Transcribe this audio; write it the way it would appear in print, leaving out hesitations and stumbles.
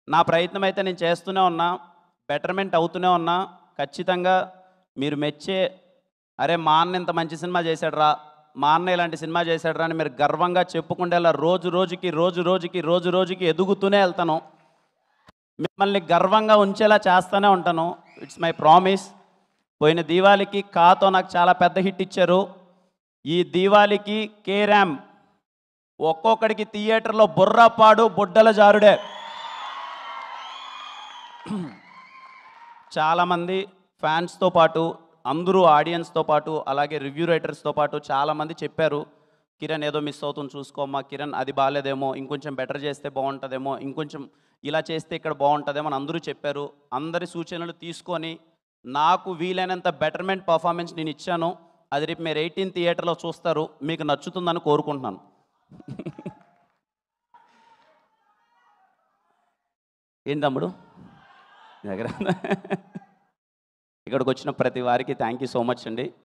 నా ప్రయత్నం అయితే నేను చేస్తూనే ఉన్నా, బెటర్మెంట్ అవుతూనే ఉన్నా. ఖచ్చితంగా మీరు మెచ్చే, అరే మా అన్న ఇంత మంచి సినిమా చేశాడురా, మా అన్న ఇలాంటి సినిమా చేశాడురా అని మీరు గర్వంగా చెప్పుకుంటేలా రోజు రోజుకి ఎదుగుతూనే వెళ్తాను. మిమ్మల్ని గర్వంగా ఉంచేలా చేస్తూనే ఉంటాను. It's my promise. పోయిన దీవాళికి కాతో నాకు చాలా పెద్ద హిట్ ఇచ్చారు. ఈ దీవాళికి కేరామ్ ఒక్కొక్కడికి థియేటర్లో బుర్రపాడు బుడ్డల జారుడే. చాలామంది ఫ్యాన్స్తో పాటు, అందరూ ఆడియన్స్తో పాటు, అలాగే రివ్యూ రైటర్స్తో పాటు చాలామంది చెప్పారు, కిరణ్ ఏదో మిస్ అవుతుంది చూసుకోమ్మా, కిరణ్ అది బాగాలేదేమో, ఇంకొంచెం బెటర్ చేస్తే బాగుంటుందేమో, ఇంకొంచెం ఇలా చేస్తే ఇక్కడ బాగుంటుందేమో అని అందరూ చెప్పారు. అందరి సూచనలు తీసుకొని నాకు వీలైనంత బెటర్మెంట్ పర్ఫార్మెన్స్ నేను ఇచ్చాను. అది రేపు మీరు 18 థియేటర్లో చూస్తారు. మీకు నచ్చుతుందని కోరుకుంటున్నాను. ఏంటి తమ్ముడు దగ్గర ఇక్కడికి వచ్చిన ప్రతి వారికి థ్యాంక్ యూ సో మచ్ అండి.